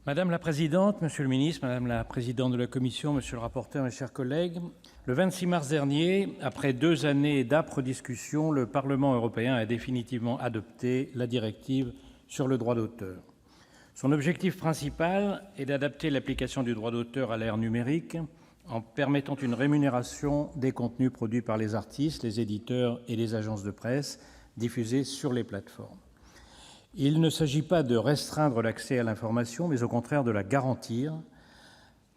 Madame la présidente, monsieur le ministre, madame la présidente de la commission, monsieur le rapporteur, mes chers collègues, le 26 mars dernier, après 2 années d'âpres discussions, le Parlement européen a définitivement adopté la directive sur le droit d'auteur. Son objectif principal est d'adapter l'application du droit d'auteur à l'ère numérique en permettant une rémunération des contenus produits par les artistes, les éditeurs et les agences de presse diffusés sur les plateformes. Il ne s'agit pas de restreindre l'accès à l'information, mais au contraire de la garantir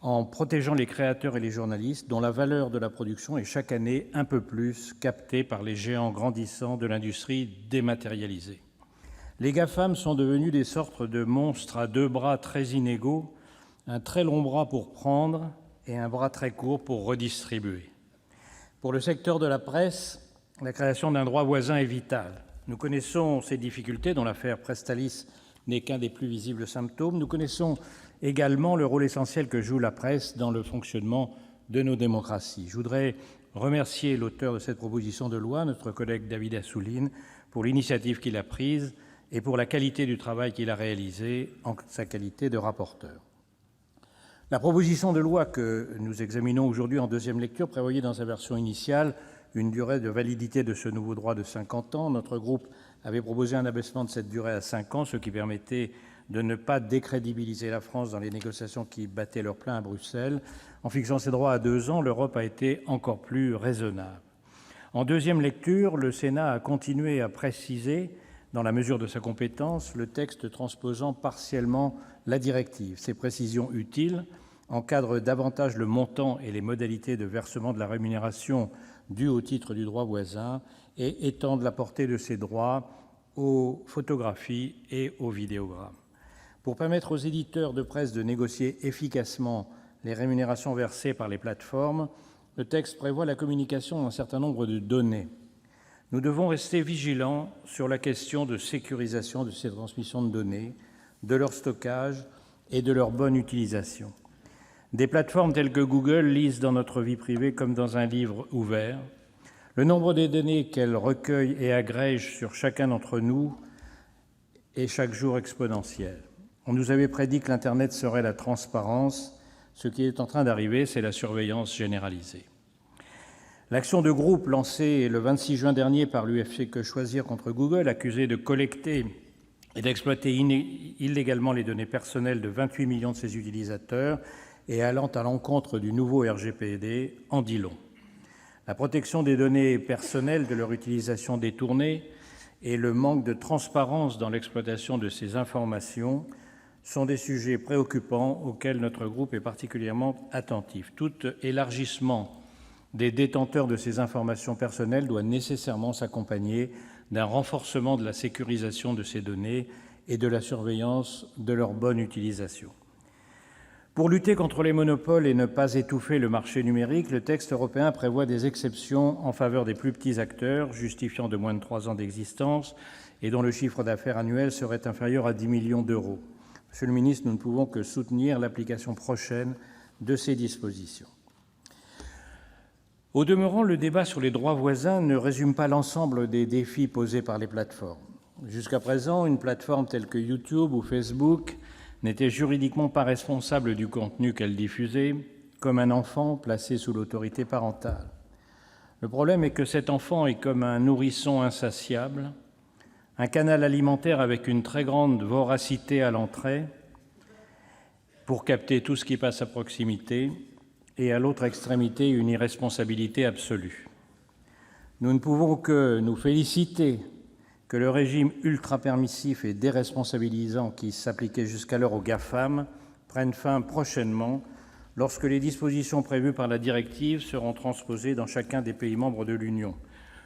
en protégeant les créateurs et les journalistes dont la valeur de la production est chaque année un peu plus captée par les géants grandissants de l'industrie dématérialisée. Les GAFAM sont devenus des sortes de monstres à 2 bras très inégaux, un très long bras pour prendre et un bras très court pour redistribuer. Pour le secteur de la presse, la création d'un droit voisin est vitale. Nous connaissons ces difficultés, dont l'affaire Presstalis n'est qu'un des plus visibles symptômes. Nous connaissons également le rôle essentiel que joue la presse dans le fonctionnement de nos démocraties. Je voudrais remercier l'auteur de cette proposition de loi, notre collègue David Assouline, pour l'initiative qu'il a prise et pour la qualité du travail qu'il a réalisé en sa qualité de rapporteur. La proposition de loi que nous examinons aujourd'hui en deuxième lecture prévoyait dans sa version initiale une durée de validité de ce nouveau droit de 50 ans. Notre groupe avait proposé un abaissement de cette durée à 5 ans, ce qui permettait de ne pas décrédibiliser la France dans les négociations qui battaient leur plein à Bruxelles. En fixant ces droits à 2 ans, l'Europe a été encore plus raisonnable. En deuxième lecture, le Sénat a continué à préciser, dans la mesure de sa compétence, le texte transposant partiellement la directive. Ces précisions utiles encadrent davantage le montant et les modalités de versement de la rémunération due au titre du droit voisin et étendent la portée de ces droits aux photographies et aux vidéogrammes. Pour permettre aux éditeurs de presse de négocier efficacement les rémunérations versées par les plateformes, le texte prévoit la communication d'un certain nombre de données. Nous devons rester vigilants sur la question de sécurisation de ces transmissions de données, de leur stockage et de leur bonne utilisation. Des plateformes telles que Google lisent dans notre vie privée comme dans un livre ouvert. Le nombre des données qu'elles recueillent et agrègent sur chacun d'entre nous est chaque jour exponentiel. On nous avait prédit que l'Internet serait la transparence. Ce qui est en train d'arriver, c'est la surveillance généralisée. L'action de groupe lancée le 26 juin dernier par l'UFC Que Choisir contre Google, accusé de collecter et d'exploiter illégalement les données personnelles de 28 millions de ses utilisateurs et allant à l'encontre du nouveau RGPD, en dit long. La protection des données personnelles, de leur utilisation détournée et le manque de transparence dans l'exploitation de ces informations sont des sujets préoccupants auxquels notre groupe est particulièrement attentif. Tout élargissement des détenteurs de ces informations personnelles doit nécessairement s'accompagner d'un renforcement de la sécurisation de ces données et de la surveillance de leur bonne utilisation. Pour lutter contre les monopoles et ne pas étouffer le marché numérique, le texte européen prévoit des exceptions en faveur des plus petits acteurs, justifiant de moins de 3 ans d'existence et dont le chiffre d'affaires annuel serait inférieur à 10 millions d'euros. Monsieur le ministre, nous ne pouvons que soutenir l'application prochaine de ces dispositions. Au demeurant, le débat sur les droits voisins ne résume pas l'ensemble des défis posés par les plateformes. Jusqu'à présent, une plateforme telle que YouTube ou Facebook n'était juridiquement pas responsable du contenu qu'elle diffusait, comme un enfant placé sous l'autorité parentale. Le problème est que cet enfant est comme un nourrisson insatiable, un canal alimentaire avec une très grande voracité à l'entrée pour capter tout ce qui passe à proximité, et à l'autre extrémité, une irresponsabilité absolue. Nous ne pouvons que nous féliciter que le régime ultra-permissif et déresponsabilisant qui s'appliquait jusqu'alors aux GAFAM prenne fin prochainement lorsque les dispositions prévues par la directive seront transposées dans chacun des pays membres de l'Union.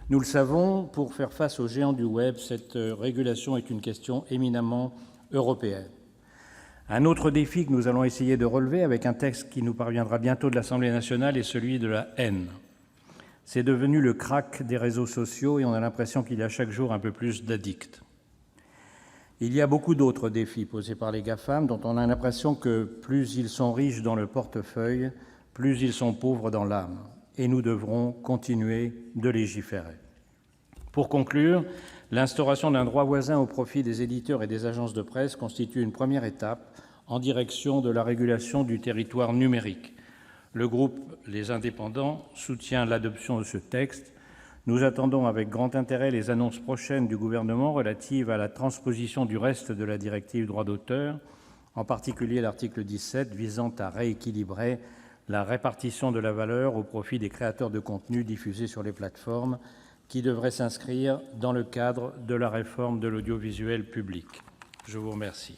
Nous le savons, pour faire face aux géants du web, cette régulation est une question éminemment européenne. Un autre défi que nous allons essayer de relever avec un texte qui nous parviendra bientôt de l'Assemblée nationale est celui de la haine. C'est devenu le crack des réseaux sociaux et on a l'impression qu'il y a chaque jour un peu plus d'addicts. Il y a beaucoup d'autres défis posés par les GAFAM dont on a l'impression que plus ils sont riches dans le portefeuille, plus ils sont pauvres dans l'âme. Et nous devrons continuer de légiférer. Pour conclure, l'instauration d'un droit voisin au profit des éditeurs et des agences de presse constitue une première étape en direction de la régulation du territoire numérique. Le groupe Les Indépendants soutient l'adoption de ce texte. Nous attendons avec grand intérêt les annonces prochaines du Gouvernement relatives à la transposition du reste de la directive Droit d'auteur, en particulier l'article 17 visant à rééquilibrer la répartition de la valeur au profit des créateurs de contenus diffusés sur les plateformes, qui devrait s'inscrire dans le cadre de la réforme de l'audiovisuel public. Je vous remercie.